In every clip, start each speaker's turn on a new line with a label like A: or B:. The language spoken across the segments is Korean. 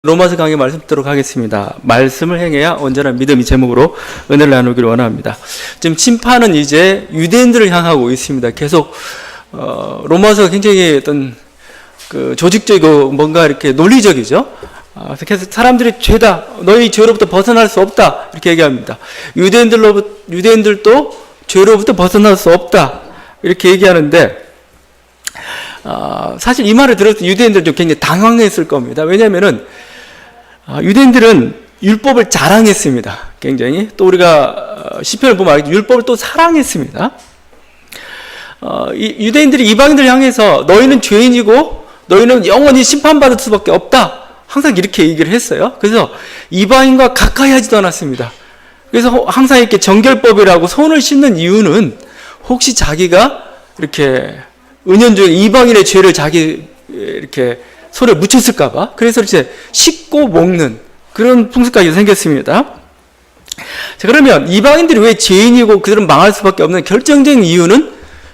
A: 로마서 강의 말씀 듣도록 하겠습니다. 말씀을 행해야 온전한 믿음이 제목으로 은혜를 나누기를 원합니다. 지금 심판은 이제 유대인들을 향하고 있습니다. 계속 로마서가 굉장히 어떤 조직적이고 뭔가 이렇게 논리적이죠. 그래서 사람들이 죄다, 너희 죄로부터 벗어날 수 없다 이렇게 얘기합니다. 유대인들도 죄로부터 벗어날 수 없다 이렇게 얘기하는데 사실 이 말을 들었을 때 유대인들도 굉장히 당황했을 겁니다. 왜냐하면은 유대인들은 율법을 자랑했습니다. 굉장히. 또 우리가 시편을 보면 율법을 또 사랑했습니다. 유대인들이 이방인들 향해서 너희는 죄인이고 너희는 영원히 심판받을 수밖에 없다. 항상 이렇게 얘기를 했어요. 그래서 이방인과 가까이 하지도 않았습니다. 그래서 항상 이렇게 정결법이라고 손을 씻는 이유는 혹시 자기가 이렇게 은연중에 이방인의 죄를 자기 이렇게 손에 묻혔을까봐 그래서 이제 씻고 먹는 그런 풍습까지 생겼습니다. 자, 그러면 이방인들이 왜 죄인이고 그들은 망할 수밖에 없는 결정적인 이유는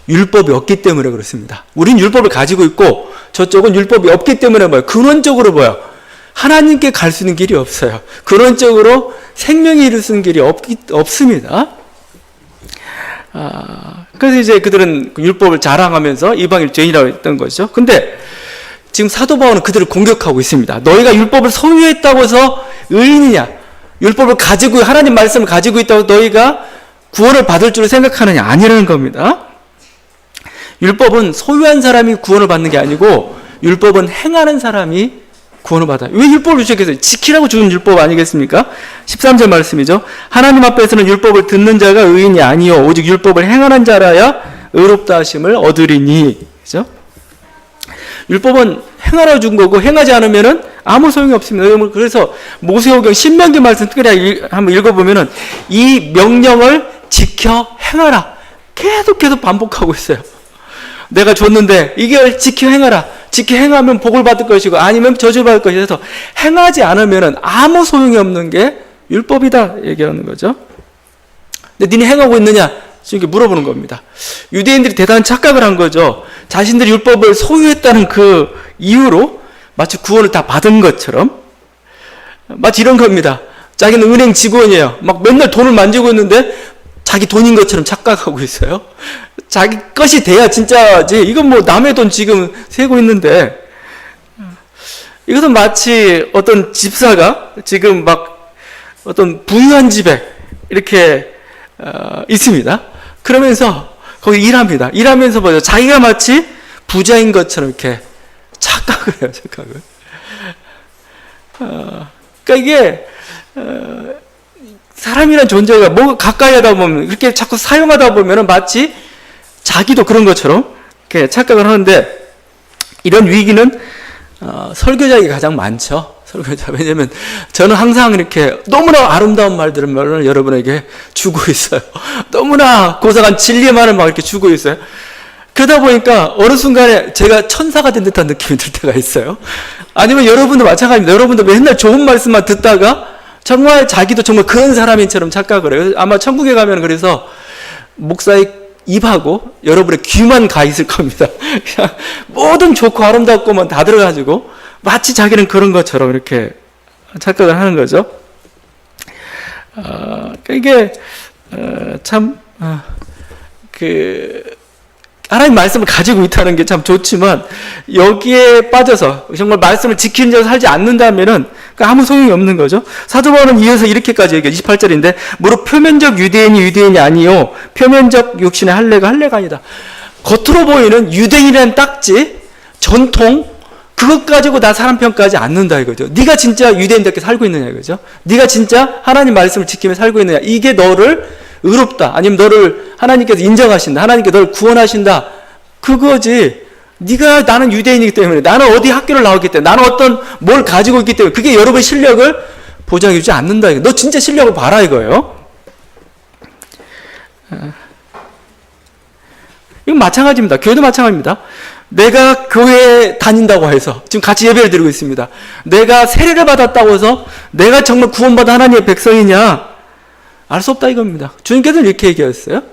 A: 율법이 없기 때문에 그렇습니다. 우린 율법을 가지고 있고 저쪽은 율법이 없기 때문에 뭐예요? 근원적으로 뭐예요? 하나님께 갈 수 있는 길이 없어요. 근원적으로 생명이 이룰 수 있는 길이 없습니다. 그래서 이제 그들은 율법을 자랑하면서 이방인을 죄인이라고 했던 거죠. 근데 지금 사도 바울은 그들을 공격하고 있습니다. 너희가 율법을 소유했다고 해서 의인이냐? 율법을 가지고 하나님 말씀을 가지고 있다고 너희가 구원을 받을 줄 생각하느냐? 아니라는 겁니다. 율법은 소유한 사람이 구원을 받는 게 아니고 율법은 행하는 사람이 구원을 받아요. 왜 율법을 주셨겠어요? 지키라고 주는 율법 아니겠습니까? 13절 말씀이죠. 하나님 앞에서는 율법을 듣는 자가 의인이 아니요 오직 율법을 행하는 자라야 의롭다 하심을 얻으리니. 그죠? 율법은 행하라 준 거고 행하지 않으면은 아무 소용이 없습니다. 그래서 모세오경 신명기 말씀 특별히 한번 읽어보면은 이 명령을 지켜 행하라 계속 반복하고 있어요. 내가 줬는데 이걸 지켜 행하라. 지켜 행하면 복을 받을 것이고 아니면 저주를 받을 것이고 해서 행하지 않으면은 아무 소용이 없는 게 율법이다 얘기하는 거죠. 근데 니네 행하고 있느냐? 이렇게 물어보는 겁니다. 유대인들이 대단한 착각을 한 거죠. 자신들이 율법을 소유했다는 그 이유로 마치 구원을 다 받은 것처럼 마치 이런 겁니다. 자기는 은행 직원이에요. 막 맨날 돈을 만지고 있는데 자기 돈인 것처럼 착각하고 있어요. 자기 것이 돼야 진짜지. 이건 뭐 남의 돈 지금 세고 있는데 이것은 마치 어떤 집사가 지금 막 어떤 부유한 집에 이렇게 있습니다. 그러면서 거기 일합니다. 일하면서 뭐죠? 자기가 마치 부자인 것처럼 이렇게 착각을 해요. 착각을. 그러니까 이게 사람이란 존재가 뭐 가까이 하다 보면 이렇게 자꾸 사용하다 보면은 마치 자기도 그런 것처럼 이렇게 착각을 하는데 이런 위기는 설교자에게 가장 많죠. 설교자. 왜냐면 저는 항상 이렇게 너무나 아름다운 말들을 여러분에게 주고 있어요. 너무나 고상한 진리의 말을 막 이렇게 주고 있어요. 그러다 보니까 어느 순간에 제가 천사가 된 듯한 느낌이 들 때가 있어요. 아니면 여러분도 마찬가지입니다. 여러분도 맨날 좋은 말씀만 듣다가 정말 자기도 정말 그런 사람인처럼 착각을 해요. 아마 천국에 가면 그래서 목사의 입하고 여러분의 귀만 가 있을 겁니다. 그냥 모든 좋고 아름답고만 다 들어가지고 마치 자기는 그런 것처럼 이렇게 착각을 하는 거죠. 이게 참 하나님 말씀을 가지고 있다는 게 참 좋지만 여기에 빠져서 정말 말씀을 지키는 자로 살지 않는다면은 아무 소용이 없는 거죠. 사도 바울은 이어서 이렇게까지 얘기해요. 28절인데 무릇 표면적 유대인이 유대인이 아니요 표면적 육신의 할례가 할례가 아니다. 겉으로 보이는 유대인이라는 딱지, 전통 그것 가지고 나 사람 평가하지 않는다 이거죠. 네가 진짜 유대인답게 살고 있느냐 이거죠. 네가 진짜 하나님 말씀을 지키며 살고 있느냐. 이게 너를 의롭다. 아니면 너를 하나님께서 인정하신다. 하나님께 너를 구원하신다. 그거지. 네가 나는 유대인이기 때문에 나는 어디 학교를 나왔기 때문에 나는 어떤 뭘 가지고 있기 때문에 그게 여러분의 실력을 보장해 주지 않는다. 너 진짜 실력을 봐라 이거예요. 이건 마찬가지입니다. 교회도 마찬가지입니다. 내가 교회에 다닌다고 해서 지금 같이 예배를 드리고 있습니다. 내가 세례를 받았다고 해서 내가 정말 구원받은 하나님의 백성이냐? 알 수 없다 이겁니다. 주님께서는 이렇게 얘기하셨어요.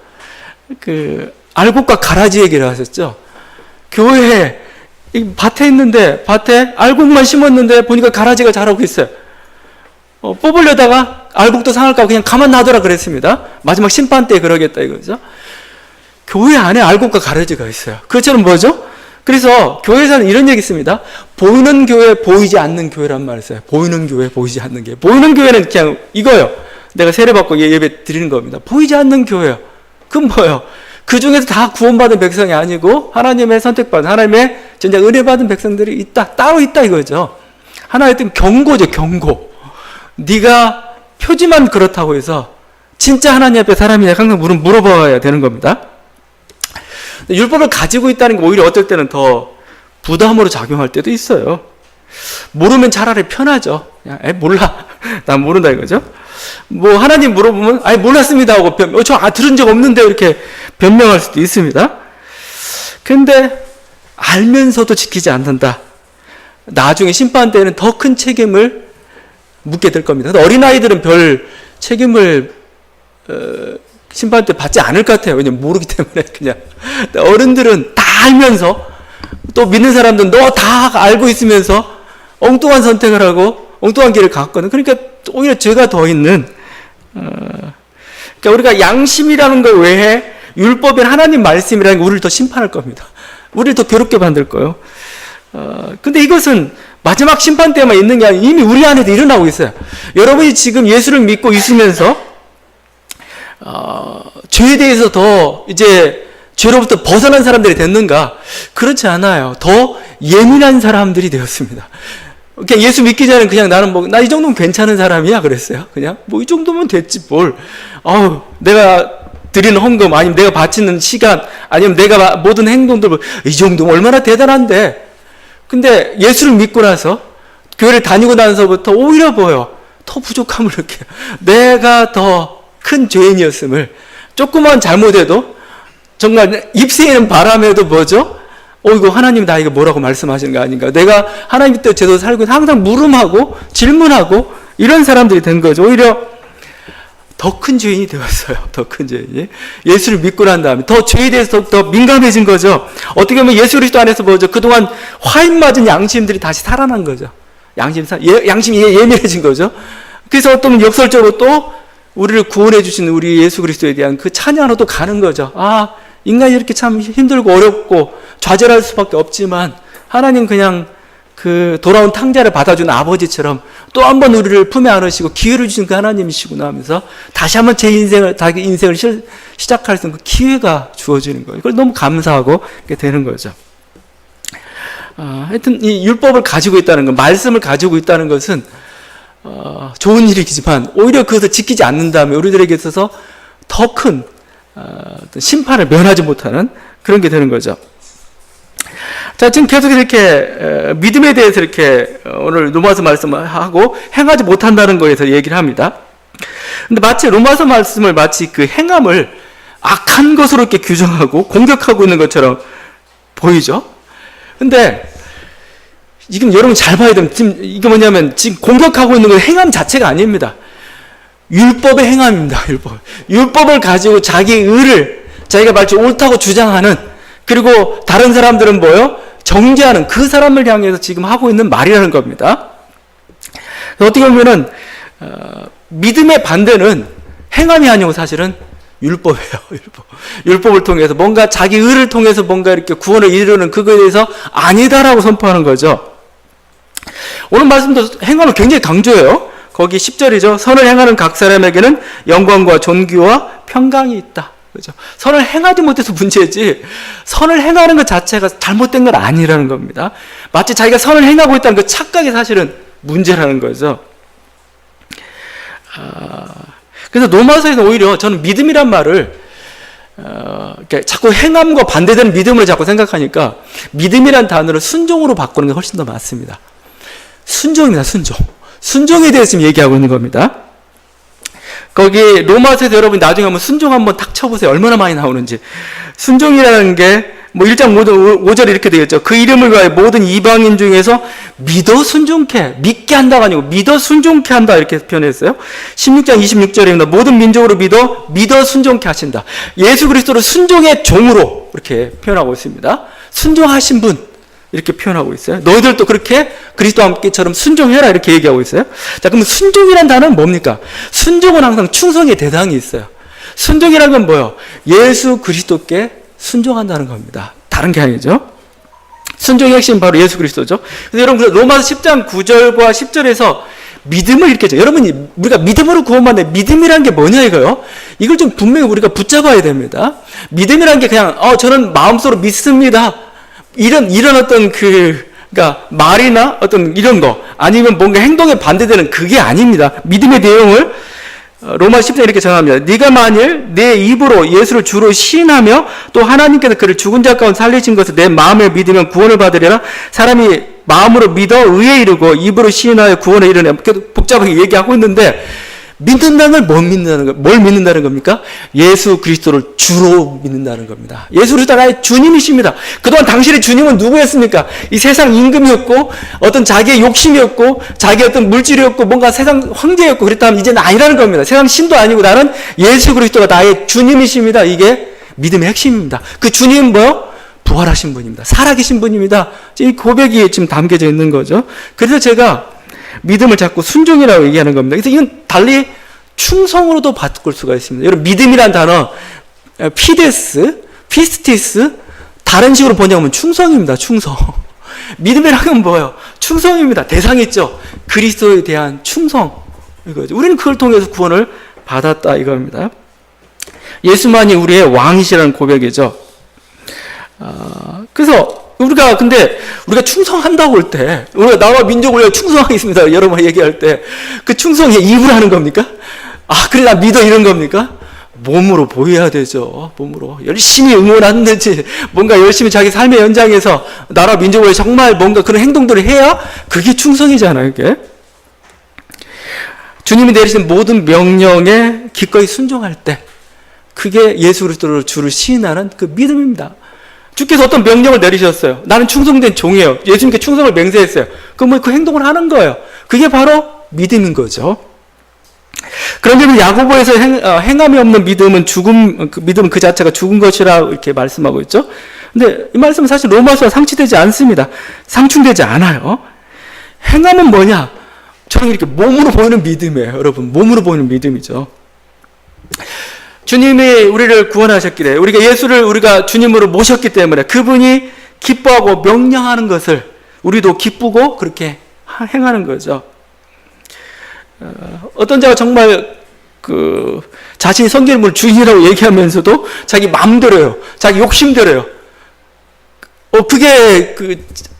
A: 알곡과 가라지 얘기를 하셨죠. 교회에 밭에 있는데, 밭에 알곡만 심었는데 보니까 가라지가 자라고 있어요. 뽑으려다가 알곡도 상할까 그냥 가만 놔둬라 그랬습니다. 마지막 심판 때 그러겠다 이거죠. 교회 안에 알곡과 가라지가 있어요. 그것처럼 뭐죠? 그래서 교회에서는 이런 얘기 있습니다. 보이는 교회, 보이지 않는 교회란 말을 써요. 보이는 교회, 보이지 않는 교회. 보이는 교회는 그냥 이거요. 내가 세례받고 예배 드리는 겁니다. 보이지 않는 교회요. 그건 뭐예요? 그 중에서 다 구원받은 백성이 아니고 하나님의 선택받은, 하나님의 진짜 은혜받은 백성들이 있다. 따로 있다 이거죠. 하나의 어떤 경고죠. 경고. 네가 표지만 그렇다고 해서 진짜 하나님 앞에 사람이냐 항상 물어봐야 되는 겁니다. 율법을 가지고 있다는 게 오히려 어떨 때는 더 부담으로 작용할 때도 있어요. 모르면 차라리 편하죠. 그냥 몰라. 난 모른다 이거죠. 뭐 하나님 물어보면 몰랐습니다 하고 들은 적 없는데 이렇게 변명할 수도 있습니다. 근데 알면서도 지키지 않는다. 나중에 심판 때는 더 큰 책임을 묻게 될 겁니다. 어린아이들은 별 책임을 심판 때 받지 않을 것 같아요. 왜냐면 모르기 때문에 그냥. 어른들은 다 알면서 또 믿는 사람들은 너 다 알고 있으면서 엉뚱한 선택을 하고 엉뚱한 길을 갔거든. 그러니까 오히려 죄가 더 있는. 그러니까 우리가 양심이라는 것 외에 율법인 하나님 말씀이라는 게 우리를 더 심판할 겁니다. 우리를 더 괴롭게 만들 거예요. 근데 이것은 마지막 심판 때만 있는 게 아니라 이미 우리 안에도 일어나고 있어요. 여러분이 지금 예수를 믿고 있으면서 죄에 대해서 더 이제 죄로부터 벗어난 사람들이 됐는가? 그렇지 않아요. 더 예민한 사람들이 되었습니다. 그냥 예수 믿기 전에 그냥 나는 나 이 정도면 괜찮은 사람이야 그랬어요. 그냥 이 정도면 됐지 뭘. 내가 드리는 헌금 아니면 내가 바치는 시간 아니면 내가 모든 행동들 이 정도면 얼마나 대단한데. 근데 예수를 믿고 나서 교회를 다니고 나서부터 오히려 더 부족함을 느껴요. 내가 더 큰 죄인이었음을 조그만 잘못해도 정말 입새는 바람에도 이거 하나님 나에게 뭐라고 말씀하시는 거 아닌가. 내가 하나님 뜻대로 제대로 살고 항상 물음하고 질문하고 이런 사람들이 된 거죠. 오히려 더 큰 죄인이 되었어요. 더 큰 죄인이. 예수를 믿고 난 다음에 더 죄에 대해서 더 민감해진 거죠. 어떻게 보면 예수 그리스도 안에서 그동안 화인 맞은 양심들이 다시 살아난 거죠. 양심이 예민해진 거죠. 그래서 어떤 역설적으로 또 우리를 구원해 주신 우리 예수 그리스도에 대한 그 찬양으로 또 가는 거죠. 인간이 이렇게 참 힘들고 어렵고 좌절할 수밖에 없지만 하나님 그냥 그 돌아온 탕자를 받아주는 아버지처럼 또 한 번 우리를 품에 안으시고 기회를 주신 그 하나님이시구나 하면서 다시 한번 자기 인생을 시작할 수 있는 그 기회가 주어지는 거예요. 그걸 너무 감사하고 이렇게 되는 거죠. 하여튼 이 율법을 가지고 있다는 것, 말씀을 가지고 있다는 것은 좋은 일이지만 오히려 그것을 지키지 않는다면 우리들에게 있어서 더 큰 심판을 면하지 못하는 그런 게 되는 거죠. 자, 지금 계속 이렇게 믿음에 대해서 이렇게 오늘 로마서 말씀을 하고 행하지 못한다는 거에 대해서 얘기를 합니다. 근데 마치 로마서 말씀을 마치 그 행함을 악한 것으로 이렇게 규정하고 공격하고 있는 것처럼 보이죠? 근데 지금 여러분 잘 봐야 됩니다. 지금 이게 뭐냐면 지금 공격하고 있는 건 행함 자체가 아닙니다. 율법의 행함입니다. 율법을 가지고 자기 의를 자기가 마치 옳다고 주장하는, 그리고 다른 사람들은 정죄하는 그 사람을 향해서 지금 하고 있는 말이라는 겁니다. 어떻게 보면은 믿음의 반대는 행함이 아니고 사실은 율법이에요. 율법을 통해서 뭔가 자기 의를 통해서 뭔가 이렇게 구원을 이루는 그거에 대해서 아니다라고 선포하는 거죠. 오늘 말씀도 행함을 굉장히 강조해요. 거기 10절이죠. 선을 행하는 각 사람에게는 영광과 존귀와 평강이 있다. 그렇죠? 선을 행하지 못해서 문제지 선을 행하는 것 자체가 잘못된 건 아니라는 겁니다. 마치 자기가 선을 행하고 있다는 그 착각이 사실은 문제라는 거죠. 그래서 로마서에서 오히려 저는 믿음이란 말을 자꾸 행함과 반대되는 믿음을 자꾸 생각하니까 믿음이란 단어를 순종으로 바꾸는 게 훨씬 더 맞습니다. 순종입니다. 순종에 대해서 지금 얘기하고 있는 겁니다. 거기 로마서에서 여러분 나중에 한번 순종 한번 탁 쳐보세요. 얼마나 많이 나오는지. 순종이라는 게 1장 5절에 이렇게 되겠죠. 그 이름을 위하여 모든 이방인 중에서 믿어 순종케, 믿게 한다가 아니고 믿어 순종케 한다 이렇게 표현했어요. 16장 26절입니다. 모든 민족으로 믿어 순종케 하신다. 예수 그리스도를 순종의 종으로 이렇게 표현하고 있습니다. 순종하신 분, 이렇게 표현하고 있어요. 너희들도 그렇게 그리스도와 함께처럼 순종해라 이렇게 얘기하고 있어요. 자, 그럼 순종이란 단어는 뭡니까? 순종은 항상 충성의 대상이 있어요. 순종이라는 건 뭐예요? 예수 그리스도께 순종한다는 겁니다. 다른 게 아니죠. 순종의 핵심 바로 예수 그리스도죠. 그래서 여러분 로마서 10장 9절과 10절에서 믿음을 이렇게 해요. 여러분 우리가 믿음으로 구원받는데 믿음이란 게 뭐냐 이거요? 이걸 좀 분명히 우리가 붙잡아야 됩니다. 믿음이란 게 그냥 저는 마음속으로 믿습니다. 이런 어떤 그러니까 말이나 어떤 이런 거 아니면 뭔가 행동에 반대되는 그게 아닙니다. 믿음의 내용을 로마 10장 이렇게 정합니다. 네가 만일 내 입으로 예수를 주로 시인하며 또 하나님께서 그를 죽은 자 가운데 살리신 것을 내 마음에 믿으면 구원을 받으리라. 사람이 마음으로 믿어 의에 이르고 입으로 시인하여 구원에 이르네. 복잡하게 얘기하고 있는데 믿는다는 걸 뭘 믿는다는 겁니까? 예수 그리스도를 주로 믿는다는 겁니다. 예수 그리스도가 나의 주님이십니다. 그동안 당신의 주님은 누구였습니까? 이 세상 임금이었고 어떤 자기의 욕심이었고 자기의 어떤 물질이었고 뭔가 세상 황제였고 그랬다면 이제는 아니라는 겁니다. 세상 신도 아니고 나는 예수 그리스도가 나의 주님이십니다. 이게 믿음의 핵심입니다. 그 주님은 뭐요? 부활하신 분입니다. 살아계신 분입니다. 이 고백이 지금 담겨져 있는 거죠. 그래서 제가 믿음을 자꾸 순종이라고 얘기하는 겁니다. 그래서 이건 달리 충성으로도 바꿀 수가 있습니다. 여러분 믿음이란 단어 피데스, 피스티스 다른 식으로 번역하면 충성입니다. 충성. 믿음이란 건 뭐예요? 충성입니다. 대상이 있죠. 그리스도에 대한 충성 이거죠. 우리는 그걸 통해서 구원을 받았다 이겁니다. 예수만이 우리의 왕이시라는 고백이죠. 그래서 우리가 충성한다고 할 때, 우리가 나와 민족을 위해 충성하겠습니다. 여러 번 얘기할 때, 그 충성이 입으로 하는 겁니까? 그래, 나 믿어, 이런 겁니까? 몸으로 보여야 되죠. 몸으로. 열심히 응원하는지, 뭔가 열심히 자기 삶의 현장에서 나라 민족을 위해 정말 뭔가 그런 행동들을 해야 그게 충성이잖아요, 이게. 주님이 내리신 모든 명령에 기꺼이 순종할 때, 그게 예수 그리스도를 주를 시인하는 그 믿음입니다. 주께서 어떤 명령을 내리셨어요. 나는 충성된 종이에요. 예수님께 충성을 맹세했어요. 그럼 그 행동을 하는 거예요. 그게 바로 믿음인 거죠. 그런데 야고보에서 행함이 없는 믿음은 믿음은 그 자체가 죽은 것이라 이렇게 말씀하고 있죠. 근데 이 말씀은 사실 로마서와 상치되지 않습니다. 상충되지 않아요. 행함은 뭐냐? 저는 이렇게 몸으로 보이는 믿음이에요. 여러분, 몸으로 보이는 믿음이죠. 주님이 우리를 구원하셨기에 우리가 주님으로 모셨기 때문에 그분이 기뻐하고 명령하는 것을 우리도 기쁘고 그렇게 행하는 거죠. 어떤 자가 정말 자신이 성경을 주인이라고 얘기하면서도 자기 마음대로요, 자기 욕심대로요. 그게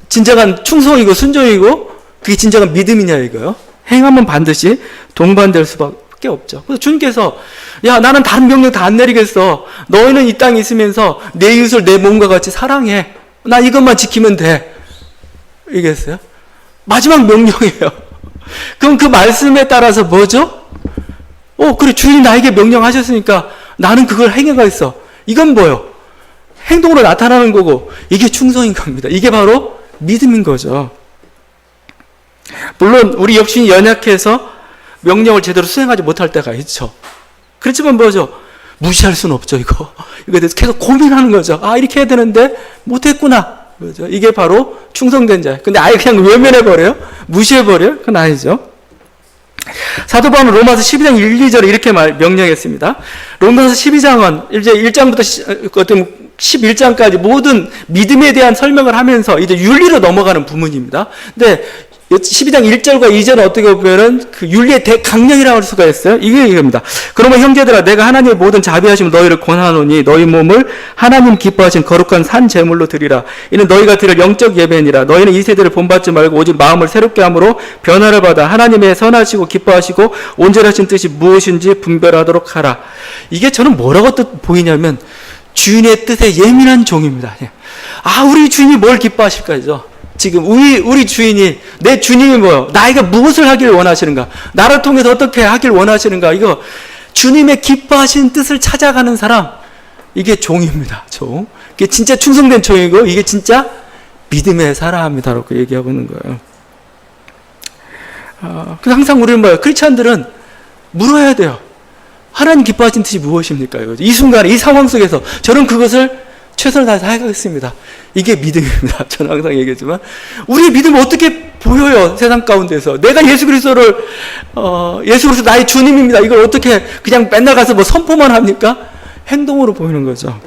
A: 진정한 충성이고 순종이고 그게 진정한 믿음이냐 이거요. 행하면 반드시 동반될 수밖에 없죠. 그래서 주님께서 나는 다른 명령 다 안 내리겠어. 너희는 이 땅에 있으면서 내 이웃을 내 몸과 같이 사랑해. 나 이것만 지키면 돼. 이겠어요? 마지막 명령이에요. 그럼 그 말씀에 따라서 뭐죠? 그래 주인이 나에게 명령하셨으니까 나는 그걸 행해가겠어. 이건 뭐요? 행동으로 나타나는 거고 이게 충성인 겁니다. 이게 바로 믿음인 거죠. 물론 우리 역시 연약해서 명령을 제대로 수행하지 못할 때가 있죠. 그렇지만 뭐죠? 무시할 수는 없죠, 이거에 대해서 계속 고민하는 거죠. 이렇게 해야 되는데, 못했구나. 그죠? 이게 바로 충성된 자예요. 근데 아예 그냥 외면해버려요? 무시해버려요? 그건 아니죠. 사도 바울은 로마서 12장 1, 2절에 이렇게 명령했습니다. 로마서 12장은 이제 1장부터 11장까지 모든 믿음에 대한 설명을 하면서 이제 윤리로 넘어가는 부분입니다. 근데 12장 1절과 2절은 어떻게 보면은 그 윤리의 대강령이라고 할 수가 있어요. 이겁니다. 그러면 형제들아 내가 하나님의 모든 자비하심을 너희를 권하노니 너희 몸을 하나님 기뻐하신 거룩한 산 제물로 드리라. 이는 너희가 드릴 영적 예배니라. 너희는 이 세대를 본받지 말고 오직 마음을 새롭게 함으로 변화를 받아 하나님의 선하시고 기뻐하시고 온전하신 뜻이 무엇인지 분별하도록 하라. 이게 저는 뭐라고 보이냐면 주인의 뜻에 예민한 종입니다. 우리 주인이 뭘 기뻐하실까죠? 지금 우리 주인이, 내 주님이 뭐예요? 나에게 무엇을 하길 원하시는가? 나를 통해서 어떻게 하길 원하시는가? 이거 주님의 기뻐하시는 뜻을 찾아가는 사람, 이게 종입니다. 종. 이게 진짜 충성된 종이고 이게 진짜 믿음의 사람이다라고 얘기하고 있는 거예요. 그래서 항상 우리는 뭐예요? 크리스찬들은 물어야 돼요. 하나님 기뻐하시는 뜻이 무엇입니까? 이 순간에 이 상황 속에서 저는 그것을 최선을 다해서 하겠습니다. 이게 믿음입니다. 저는 항상 얘기하지만 우리의 믿음은 어떻게 보여요? 세상 가운데서 내가 예수 그리스도를 예수 그리스도 나의 주님입니다. 이걸 어떻게 그냥 맨날 가서 뭐 선포만 합니까? 행동으로 보이는 거죠.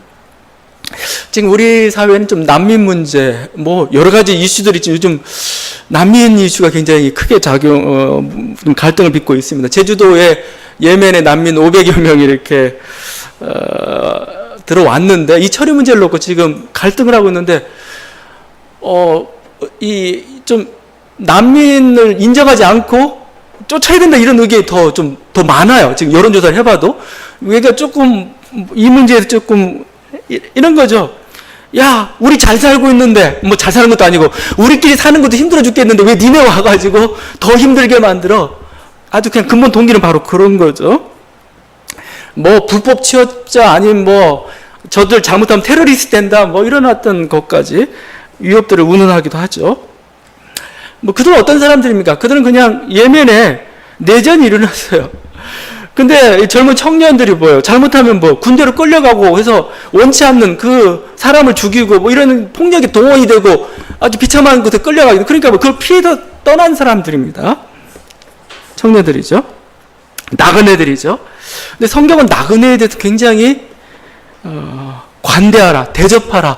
A: 지금 우리 사회는 좀 난민 문제, 뭐 여러 가지 이슈들이 있지만 요즘 난민 이슈가 굉장히 크게 갈등을 빚고 있습니다. 제주도에 예멘의 난민 500여 명이 이렇게 들어왔는데 이 처리 문제를 놓고 지금 갈등을 하고 있는데 이 좀 난민을 인정하지 않고 쫓아야 된다 이런 의견이 더 많아요. 지금 여론조사를 해봐도 우리가 조금 이 문제에서 조금 이런 거죠. 야, 우리 잘 살고 있는데 뭐 잘 사는 것도 아니고 우리끼리 사는 것도 힘들어 죽겠는데 왜 니네 와가지고 더 힘들게 만들어? 아주 그냥 근본 동기는 바로 그런 거죠. 뭐 불법 취업자 아니면 뭐 저들 잘못하면 테러리스트 된다 뭐 이런 어떤 것까지 위협들을 운운하기도 하죠. 뭐 그들은 어떤 사람들입니까? 그들은 그냥 예멘에 내전이 일어났어요. 근데 젊은 청년들이 뭐예요? 잘못하면 뭐 군대로 끌려가고 해서 원치 않는 그 사람을 죽이고 뭐 이런 폭력이 동원이 되고 아주 비참한 곳에 끌려가기도 그러니까 뭐 그걸 피해서 떠난 사람들입니다. 청년들이죠. 나그네들이죠. 근데 성경은 나그네에 대해서 굉장히 관대하라, 대접하라.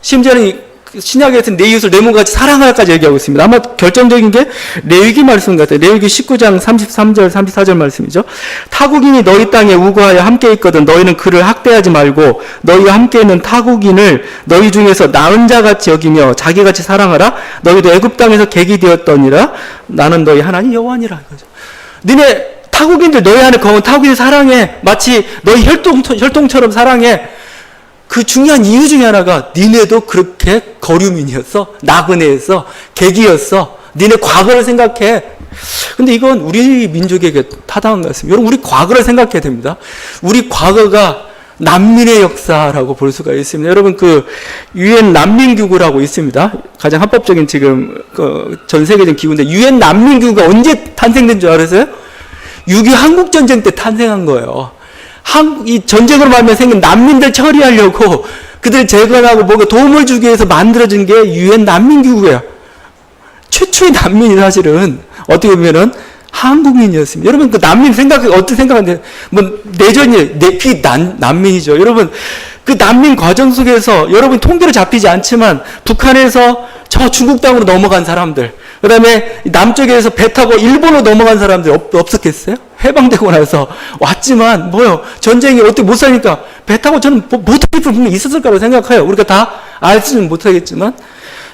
A: 심지어는 신약에서 내 이웃을 내 몸같이 사랑하라까지 얘기하고 있습니다. 아마 결정적인 게 레위기 말씀 같아요. 레위기 19장 33절 34절 말씀이죠. 타국인이 너희 땅에 우거하여 함께 있거든 너희는 그를 학대하지 말고 너희와 함께 있는 타국인을 너희 중에서 나은 자같이 여기며 자기같이 사랑하라. 너희도 애굽 땅에서 객이 되었더니라. 나는 너희 하나님 여호와니라. 너네 타국인들 너희 안에 거한 타국인을 사랑해. 마치 너희 혈통처럼 사랑해. 그 중요한 이유 중에 하나가 니네도 그렇게 거류민이었어. 나그네였어. 객이었어. 니네 과거를 생각해. 근데 이건 우리 민족에게 타당한 것 같습니다. 여러분 우리 과거를 생각해야 됩니다. 우리 과거가 난민의 역사라고 볼 수가 있습니다. 여러분 그 유엔 난민기구라고 있습니다. 가장 합법적인 지금 전 세계적인 기구인데 유엔 난민기구가 언제 탄생된 줄 알았어요? 6.25 한국전쟁 때 탄생한 거예요. 이 전쟁으로 말미암아 생긴 난민들 처리하려고 그들 재건하고 뭐가 도움을 주기 위해서 만들어진 게 유엔 난민기구예요. 최초의 난민이 사실은 어떻게 보면은 한국민이었습니다. 여러분 그 난민 어떻게 생각하는데 뭐 내전이 내피 난민이죠. 여러분 그 난민 과정 속에서 여러분 통계로 잡히지 않지만 북한에서 저 중국 땅으로 넘어간 사람들, 그 다음에 남쪽에서 배 타고 일본으로 넘어간 사람들 없었겠어요? 해방되고 나서 왔지만 뭐요? 전쟁이 어떻게 못 사니까 배 타고 저는 못할 분명히 있었을 거라고 생각해요. 우리가 다 알지는 못하겠지만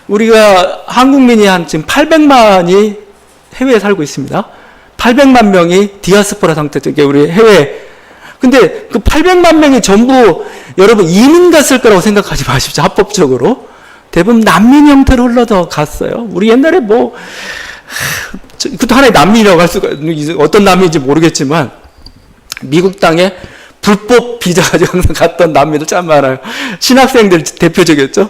A: 우리가 한국민이 한 지금 800만이 해외에 살고 있습니다. 800만 명이 디아스포라 상태죠. 이게 우리 해외. 근데 그 800만 명이 전부 여러분 이민 갔을 거라고 생각하지 마십시오. 합법적으로. 대부분 난민 형태로 흘러서 갔어요. 우리 옛날에 뭐 그것도 하나의 난민이라고 할 수가 어떤 난민인지 모르겠지만 미국 땅에 불법 비자 가지고 항상 갔던 난민들 참 많아요. 신학생들 대표적이었죠.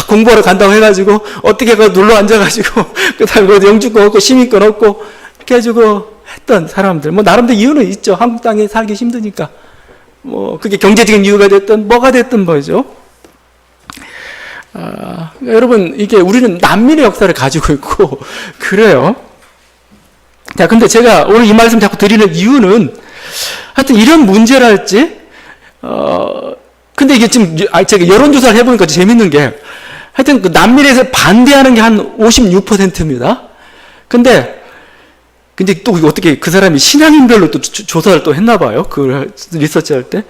A: 공부하러 간다고 해가지고 어떻게 가 눌러 앉아가지고 그다음에 영주권 얻고 시민권 얻고 이렇게 해가지고 했던 사람들. 뭐 나름대로 이유는 있죠. 한국 땅에 살기 힘드니까. 뭐 그게 경제적인 이유가 됐든 뭐가 됐든 뭐죠. 여러분 이게 우리는 난민의 역사를 가지고 있고 그래요. 자, 근데 제가 오늘 이 말씀 자꾸 드리는 이유는 하여튼 이런 문제랄지 근데 이게 지금 제가 여론조사를 해보니까 재밌는 게 하여튼 그 난민에 대해서 반대하는 게 한 56%입니다. 근데 또 어떻게 그 사람이 신앙인별로 또 조사를 또 했나 봐요. 그 리서치 할 때.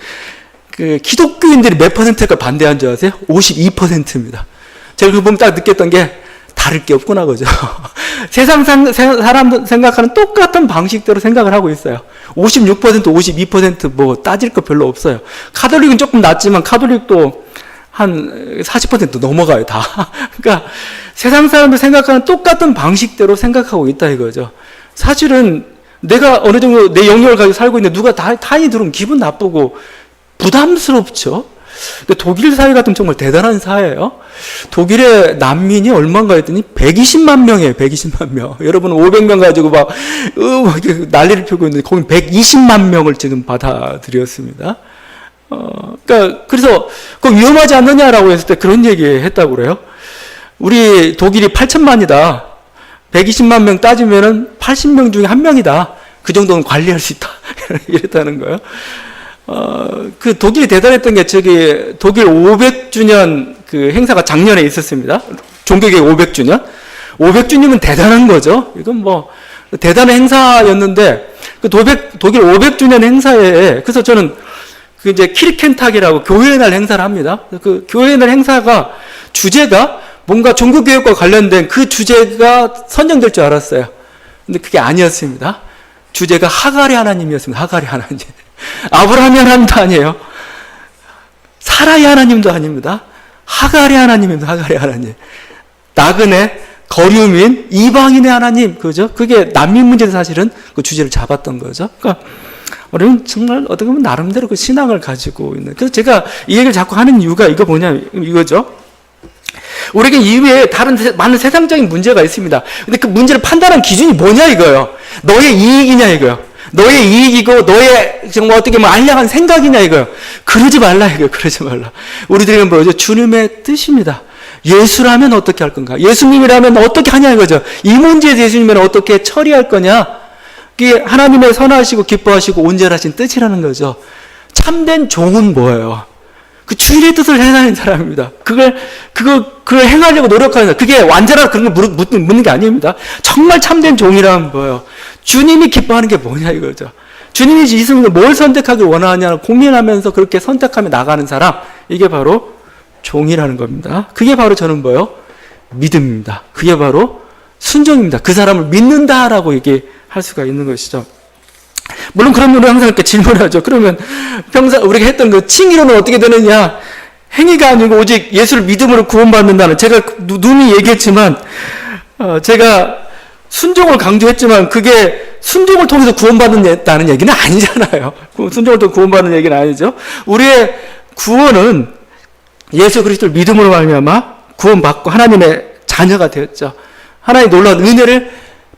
A: 그 기독교인들이 몇 퍼센트가 반대한 줄 아세요? 52%입니다. 제가 그거 보면 딱 느꼈던 게 다를 게 없구나 그죠. 세상 사람들 생각하는 똑같은 방식대로 생각을 하고 있어요. 56%, 52%뭐 따질 거 별로 없어요. 카톨릭은 조금 낮지만 카톨릭도 한 40% 넘어가요 다. 그러니까 세상 사람들 생각하는 똑같은 방식대로 생각하고 있다 이거죠. 사실은 내가 어느 정도 내 영역을 가지고 살고 있는데 누가 타인이 들어오면 기분 나쁘고 부담스럽죠. 근데 독일 사회 같은 정말 대단한 사회예요. 독일의 난민이 얼마인가 했더니 120만 명이에요. 120만 명. 여러분 500명 가지고 막 난리를 펴고 있는데 거기 120만 명을 지금 받아들였습니다. 그러니까 그래서 그 위험하지 않느냐라고 했을 때 그런 얘기 했다고 그래요. 우리 독일이 8천만이다. 120만 명 따지면은 80명 중에 1명이다. 그 정도는 관리할 수 있다. 이랬다는 거예요. 그 독일이 대단했던 게 저기 독일 500주년 그 행사가 작년에 있었습니다. 종교개혁 500주년. 500주년은 대단한 거죠. 이건 뭐 대단한 행사였는데 그 독일 500주년 행사에 그래서 저는 그 이제 키르켄탁이라고 교회의 날 행사를 합니다. 그 교회의 날 행사가 주제가 뭔가 종교개혁과 관련된 그 주제가 선정될 줄 알았어요. 근데 그게 아니었습니다. 주제가 하갈의 하나님이었습니다. 하갈의 하나님. 아브라함의 하나님도 아니에요. 사라의 하나님도 아닙니다. 하갈의 하나님입니다. 하갈의 하나님. 나그네, 거류민, 이방인의 하나님. 그죠? 그게 난민 문제도 사실은 그 주제를 잡았던 거죠. 그러니까 우리는 정말 어떻게 보면 나름대로 그 신앙을 가지고 있는. 그래서 제가 이 얘기를 자꾸 하는 이유가 이거죠. 우리에게 이외에 다른 많은 세상적인 문제가 있습니다. 근데 그 문제를 판단하는 기준이 뭐냐 이거예요. 너의 이익이냐 이거예요. 너의 이익이고 너의 정말 어떻게 뭐 알량한 생각이냐 이거예요. 그러지 말라 이거예요. 그러지 말라. 우리들에게는 뭐죠? 주님의 뜻입니다. 예수라면 어떻게 할 건가? 예수님이라면 어떻게 하냐 이거죠. 이 문제에 예수님은 어떻게 처리할 거냐? 이게 하나님의 선하시고 기뻐하시고 온전하신 뜻이라는 거죠. 참된 종은 뭐예요? 그 주인의 뜻을 행하는 사람입니다. 그걸 행하려고 노력하는 사람. 그게 완전한 그런 걸 묻는 게 아닙니다. 정말 참된 종이라면 뭐예요? 주님이 기뻐하는 게 뭐냐 이거죠. 주님이 이 순간 뭘 선택하길 원하느냐 고민하면서 그렇게 선택하며 나가는 사람. 이게 바로 종이라는 겁니다. 그게 바로 저는 뭐예요? 믿음입니다. 그게 바로 순종입니다. 그 사람을 믿는다라고 얘기할 수가 있는 것이죠. 물론 그러면 우리 항상 이렇게 질문하죠. 그러면 평소 우리가 했던 그 칭의로는 어떻게 되느냐? 행위가 아니고 오직 예수를 믿음으로 구원받는다는, 제가 누누이 얘기했지만 제가 순종을 강조했지만 그게 순종을 통해서 구원받는다는 얘기는 아니잖아요. 순종을 통해서 구원받는 얘기는 아니죠. 우리의 구원은 예수 그리스도를 믿음으로 말미암아 구원받고 하나님의 자녀가 되었죠. 하나님의 놀라운 은혜를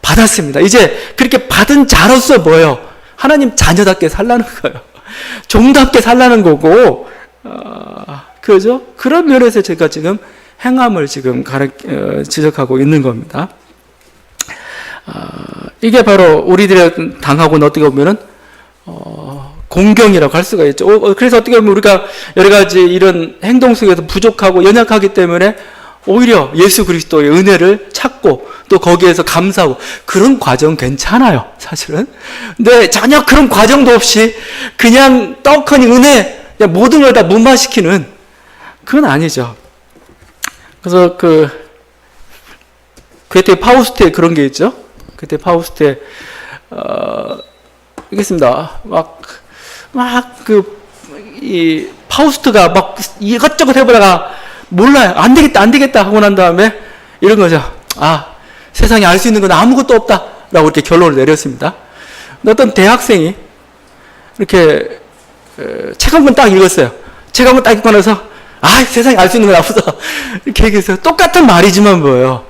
A: 받았습니다. 이제 그렇게 받은 자로서 뭐예요? 하나님 자녀답게 살라는 거예요. 종답게 살라는 거고, 그죠? 그런 면에서 제가 지금 행함을 지금 지적하고 있는 겁니다. 이게 바로 우리들의 당하고는 어떻게 보면은, 공경이라고 할 수가 있죠. 그래서 어떻게 보면 우리가 여러 가지 이런 행동 속에서 부족하고 연약하기 때문에 오히려 예수 그리스도의 은혜를 찾고 또 거기에서 감사하고 그런 과정 괜찮아요, 사실은. 근데 전혀 그런 과정도 없이 그냥 떡하니 은혜, 그냥 모든 걸 다 무마시키는 그건 아니죠. 그래서 괴테 파우스트에 그런 게 있죠. 괴테 파우스트에 이겠습니다. 이 파우스트가 막 이것저것 해보다가 몰라요. 안 되겠다 하고 난 다음에 이런 거죠. 세상에 알 수 있는 건 아무것도 없다라고 이렇게 결론을 내렸습니다. 어떤 대학생이 이렇게 책 한 권 딱 읽었어요. 책 한 권 딱 읽고 나서 세상에 알 수 있는 건 없어 이렇게 얘기했어요. 똑같은 말이지만 뭐예요?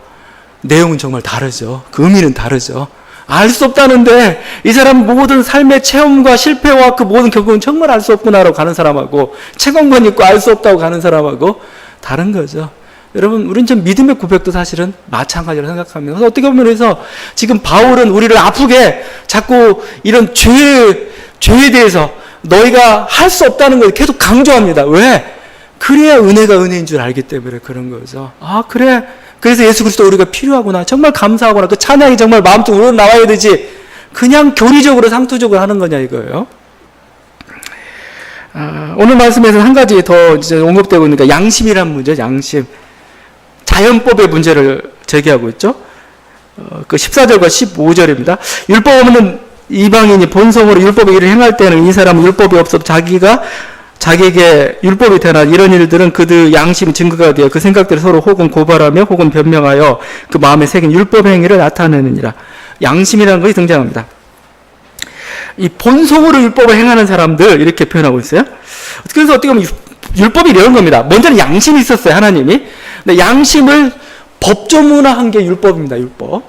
A: 내용은 정말 다르죠. 그 의미는 다르죠. 알 수 없다는데 이 사람 모든 삶의 체험과 실패와 그 모든 결국은 정말 알 수 없구나라고 가는 사람하고 책 한 권 읽고 알 수 없다고 가는 사람하고 다른 거죠. 여러분, 우린 좀 믿음의 고백도 사실은 마찬가지로 생각합니다. 그래서 어떻게 보면 그래서 지금 바울은 우리를 아프게 자꾸 이런 죄에 대해서 너희가 할 수 없다는 걸 계속 강조합니다. 왜? 그래야 은혜가 은혜인 줄 알기 때문에 그런 거죠. 그래. 그래서 예수 그리스도 우리가 필요하구나. 정말 감사하구나. 그 찬양이 정말 마음속으로 우러나와야 되지. 그냥 교리적으로 상투적으로 하는 거냐 이거예요. 오늘 말씀에서 한 가지 더 이제 언급되고 있는 게 양심이란 문제, 양심. 자연법의 문제를 제기하고 있죠. 그 14절과 15절입니다. 율법 없는 이방인이 본성으로 율법의 일을 행할 때는 이 사람은 율법이 없어도 자기에게 율법이 되나 이런 일들은 그들 양심 증거가 되어 그 생각들을 서로 혹은 고발하며 혹은 변명하여 그 마음에 새긴 율법 행위를 나타내느니라. 양심이라는 것이 등장합니다. 이 본성으로 율법을 행하는 사람들 이렇게 표현하고 있어요. 그래서 어떻게 보면 율법이 이런 겁니다. 먼저는 양심이 있었어요, 하나님이. 근데 양심을 법조문화한 게 율법입니다, 율법.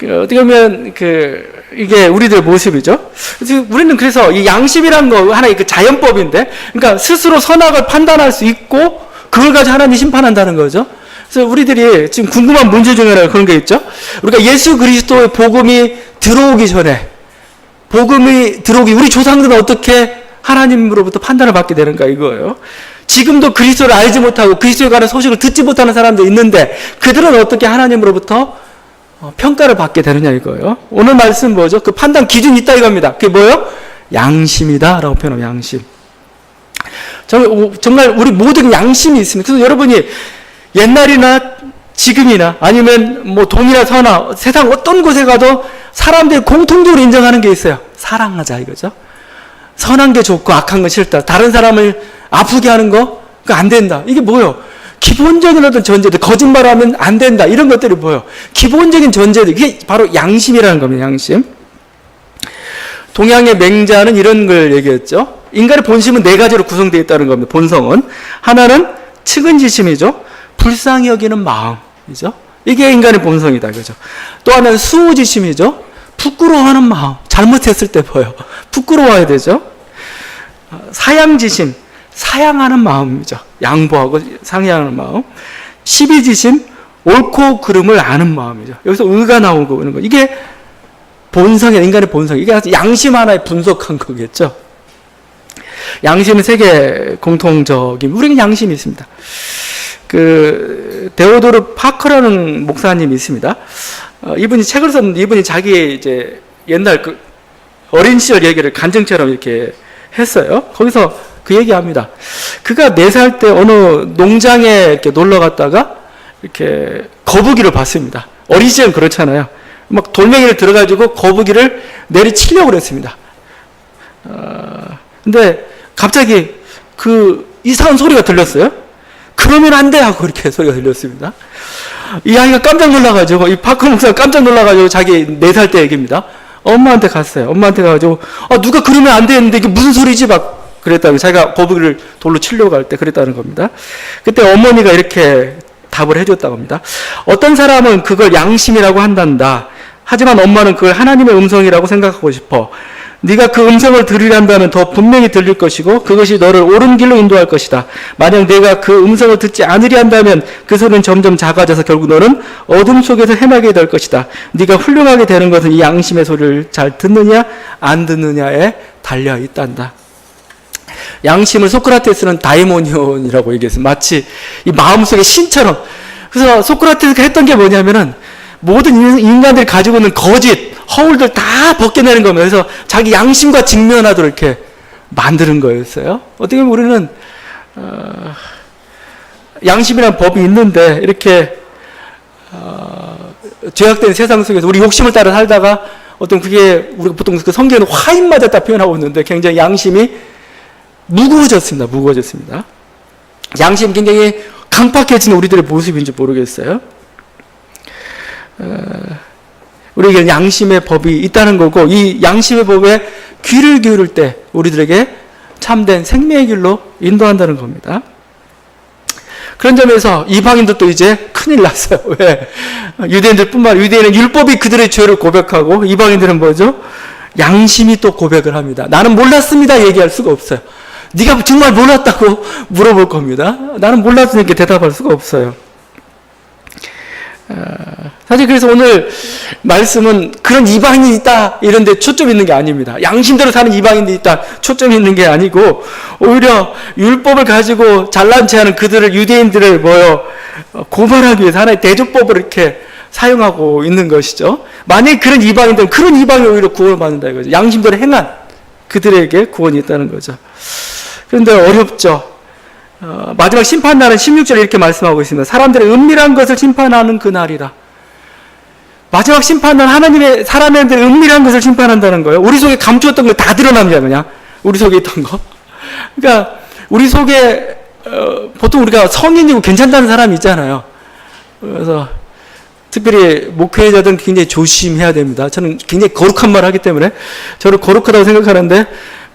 A: 어떻게 보면 이게 우리들의 모습이죠. 그래서 우리는 그래서 이 양심이라는 거 하나의 그 자연법인데, 그러니까 스스로 선악을 판단할 수 있고 그걸 가지고 하나님이 심판한다는 거죠. 그래서 우리들이 지금 궁금한 문제 중에 하나 그런 게 있죠. 우리가 예수 그리스도의 복음이 들어오기 전에, 복음이 들어오기, 우리 조상들은 어떻게 하나님으로부터 판단을 받게 되는가 이거예요. 지금도 그리스도를 알지 못하고 그리스도에 관한 소식을 듣지 못하는 사람도 있는데 그들은 어떻게 하나님으로부터 평가를 받게 되느냐 이거예요. 오늘 말씀 뭐죠? 그 판단 기준이 있다 이겁니다. 그게 뭐예요? 양심이다 라고 표현하면 양심. 정말 우리 모든 양심이 있습니다. 그래서 여러분이 옛날이나 지금이나 아니면 뭐 동이나 서나 세상 어떤 곳에 가도 사람들이 공통적으로 인정하는 게 있어요. 사랑하자 이거죠. 선한 게 좋고 악한 건 싫다. 다른 사람을 아프게 하는 거 그거 안 된다. 이게 뭐예요? 기본적인 어떤 전제들, 거짓말하면 안 된다. 이런 것들이 뭐예요? 기본적인 전제들. 이게 바로 양심이라는 겁니다. 양심. 동양의 맹자는 이런 걸 얘기했죠. 인간의 본심은 네 가지로 구성되어 있다는 겁니다. 본성은. 하나는 측은지심이죠. 불쌍히 여기는 마음이죠. 이게 인간의 본성이다. 그죠? 또 하나는 수호지심이죠. 부끄러워하는 마음. 잘못했을 때 보여. 부끄러워야 되죠. 사양지심. 사양하는 마음이죠. 양보하고 상양하는 마음. 시비지심. 옳고 그름을 아는 마음이죠. 여기서 의가 나오고 그런 거. 이게 본성이에요. 인간의 본성. 이게 양심 하나에 분석한 거겠죠. 양심은 세계 공통적인, 우리는 양심이 있습니다. 데오도르 파커라는 목사님이 있습니다. 이분이 책을 썼는데, 이분이 자기의 이제 옛날 어린 시절 얘기를 간증처럼 이렇게 했어요. 거기서 그 얘기합니다. 그가 4살 때 어느 농장에 이렇게 놀러 갔다가 이렇게 거북이를 봤습니다. 어린 시절은 그렇잖아요. 막 돌멩이를 들어가지고 거북이를 내리치려고 그랬습니다. 근데 갑자기 이상한 소리가 들렸어요. 그러면 안 돼! 하고 이렇게 소리가 들렸습니다. 이 아이가 깜짝 놀라가지고, 이 파커 목사가 깜짝 놀라가지고 자기 4살 때 얘기입니다. 엄마한테 갔어요. 엄마한테 가가지고, 누가 그러면 안 되는데 이게 무슨 소리지? 막 그랬다고. 자기가 거북이를 돌로 치려고 갈 때 그랬다는 겁니다. 그때 어머니가 이렇게 답을 해줬다고 합니다. 어떤 사람은 그걸 양심이라고 한단다. 하지만 엄마는 그걸 하나님의 음성이라고 생각하고 싶어. 네가 그 음성을 들으란다면 더 분명히 들릴 것이고 그것이 너를 옳은 길로 인도할 것이다. 만약 내가 그 음성을 듣지 않으려 한다면 그 소리는 점점 작아져서 결국 너는 어둠 속에서 헤매게 될 것이다. 네가 훌륭하게 되는 것은 이 양심의 소리를 잘 듣느냐 안 듣느냐에 달려 있단다. 양심을 소크라테스는 다이모니온이라고 얘기했어요. 마치 이 마음속의 신처럼. 그래서 소크라테스가 했던 게 뭐냐면은 모든 인간들이 가지고 있는 거짓, 허울들 다 벗겨내는 겁니다. 그래서 자기 양심과 직면하도록 이렇게 만드는 거였어요. 어떻게 보면 우리는 양심이라는 법이 있는데 이렇게 죄악된 세상 속에서 우리 욕심을 따라 살다가 어떤 그게 우리가 보통 그 성경에는 화인 맞았다 표현하고 있는데 굉장히 양심이 무거워졌습니다. 무거워졌습니다. 양심이 굉장히 강팍해지는 우리들의 모습인지 모르겠어요. 우리에게는 양심의 법이 있다는 거고 이 양심의 법에 귀를 기울일 때 우리들에게 참된 생명의 길로 인도한다는 겁니다. 그런 점에서 이방인들도 이제 큰일 났어요. 왜? 유대인은 율법이 그들의 죄를 고백하고 이방인들은 뭐죠? 양심이 또 고백을 합니다. 나는 몰랐습니다 얘기할 수가 없어요. 네가 정말 몰랐다고 물어볼 겁니다. 나는 몰랐으니까 대답할 수가 없어요. 사실 그래서 오늘 말씀은 그런 이방인이 있다 이런 데 초점이 있는 게 아닙니다. 양심대로 사는 이방인이 있다 초점이 있는 게 아니고 오히려 율법을 가지고 잘난 체하는 그들을 유대인들을 고발하기 위해서 하나의 대조법을 이렇게 사용하고 있는 것이죠. 만약에 그런 이방인이 오히려 구원을 받는다 이거죠. 양심대로 행한 그들에게 구원이 있다는 거죠. 그런데 어렵죠. 마지막 심판날은 16절에 이렇게 말씀하고 있습니다. 사람들의 은밀한 것을 심판하는 그날이라. 마지막 심판날 하나님의 사람들의 은밀한 것을 심판한다는 거예요. 우리 속에 감추었던 거 다 드러납니다. 그냥 우리 속에 있던 거. 그러니까 우리 속에 보통 우리가 성인이고 괜찮다는 사람이 있잖아요. 그래서 특별히 목회자들은 굉장히 조심해야 됩니다. 저는 굉장히 거룩한 말을 하기 때문에 저를 거룩하다고 생각하는데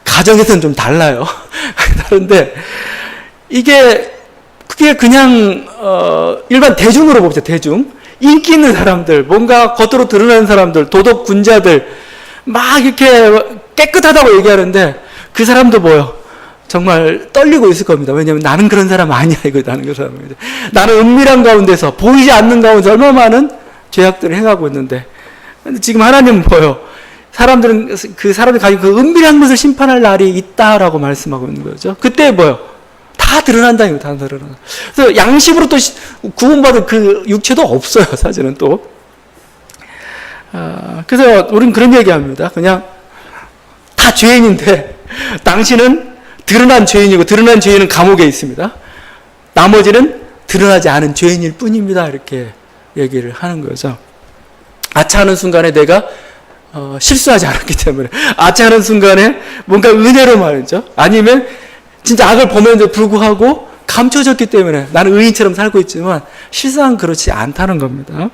A: 가정에서는 좀 달라요. 다른데 그게 그냥 일반 대중으로 보죠. 대중 인기 있는 사람들, 뭔가 겉으로 드러나는 사람들, 도덕 군자들, 막 이렇게 깨끗하다고 얘기하는데 그 사람도 뭐요? 정말 떨리고 있을 겁니다. 왜냐하면 나는 그런 사람 아니야. 이거 나는 그런 사람입니다. 나는 은밀한 가운데서 보이지 않는 가운데 얼마나 많은 죄악들을 행하고 있는데 근데 지금 하나님은 뭐요? 사람들은 그 사람이 가지고 그 은밀한 것을 심판할 날이 있다라고 말씀하고 있는 거죠. 그때 뭐요? 다 드러난다 이거 다 드러나. 그래서 양심으로 또 구원받은 그 육체도 없어요. 사실은 또. 그래서 우리는 그런 얘기합니다. 그냥 다 죄인인데 당신은 드러난 죄인이고 드러난 죄인은 감옥에 있습니다. 나머지는 드러나지 않은 죄인일 뿐입니다. 이렇게 얘기를 하는 거죠. 아차하는 순간에 내가 실수하지 않았기 때문에 아차하는 순간에 뭔가 은혜로 말이죠. 아니면 진짜 악을 범했는데 불구하고 감춰졌기 때문에 나는 의인처럼 살고 있지만 실상은 그렇지 않다는 겁니다.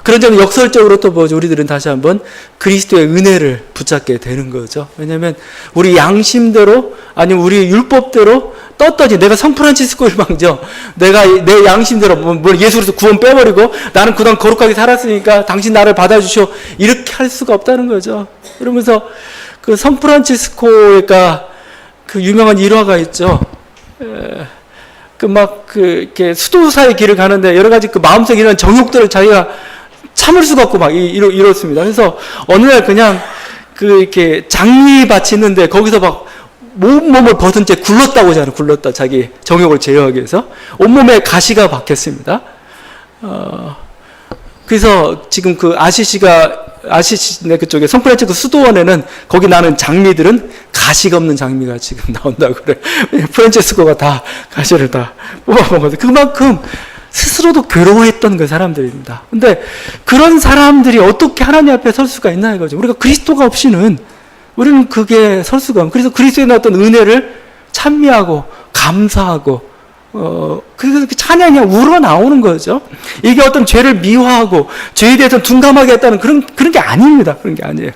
A: 그런 점은 역설적으로 또 뭐죠? 우리들은 다시 한번 그리스도의 은혜를 붙잡게 되는 거죠. 왜냐하면 우리 양심대로 아니면 우리 율법대로 떳떳이 내가 성프란치스코 일방적 내가 내 양심대로 뭐 예수로서 구원 빼버리고 나는 그동안 거룩하게 살았으니까 당신 나를 받아주시오 이렇게 할 수가 없다는 거죠. 그러면서 그 성프란치스코가 그 유명한 일화가 있죠. 이렇게 수도사의 길을 가는데 여러 가지 그 마음속에 이런 정욕들을 자기가 참을 수가 없고 막 이렇습니다. 그래서 어느 날 그냥 이렇게 장미밭이 있는데 거기서 막 온몸을 벗은 채 굴렀다고 하잖아요. 굴렀다. 자기 정욕을 제어하기 위해서. 온몸에 가시가 박혔습니다. 그래서 지금 그 아시시네 그쪽에 성프란치스코 수도원에는 거기 나는 장미들은 가시가 없는 장미가 지금 나온다고 그래. 프란치스코가 다 가시를 다 뽑아먹어서 그만큼 스스로도 괴로워했던 그 사람들입니다. 근데 그런 사람들이 어떻게 하나님 앞에 설 수가 있나 이거죠. 우리가 그리스도가 없이는 우리는 그게 설 수가 없는. 그래서 그리스도의 어떤 은혜를 찬미하고 감사하고 그래서 찬양이 우러나오는 거죠. 이게 어떤 죄를 미화하고 죄에 대해서 둔감하게 했다는 그런 게 아닙니다. 그런 게 아니에요.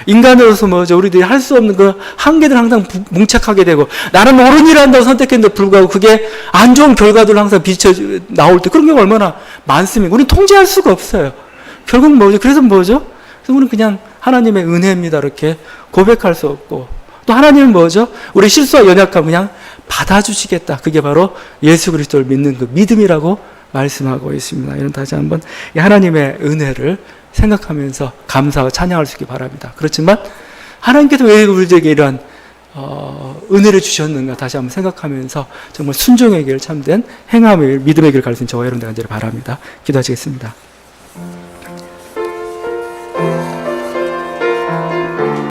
A: 인간으로서 뭐죠? 우리들이 할 수 없는 그 한계들 항상 뭉착하게 되고 나는 옳은 일을 한다고 선택했는데 불구하고 그게 안 좋은 결과들을 항상 비춰 나올 때 그런 경우가 얼마나 많습니까? 우리는 통제할 수가 없어요. 결국 뭐죠? 그래서 뭐죠? 그래서 우리는 그냥 하나님의 은혜입니다. 이렇게 고백할 수 없고 또 하나님은 뭐죠? 우리 실수와 연약함 그냥 받아주시겠다. 그게 바로 예수 그리스도를 믿는 그 믿음이라고 말씀하고 있습니다. 이런 다시 한번 이 하나님의 은혜를 생각하면서 감사하고 찬양할 수 있기 바랍니다. 그렇지만 하나님께서 왜 우리에게 이러한 은혜를 주셨는가 다시 한번 생각하면서 정말 순종의 길 참된 행함의 길, 믿음의 길을 갈 수 있는 저와 여러분들 간절히 바랍니다. 기도하시겠습니다.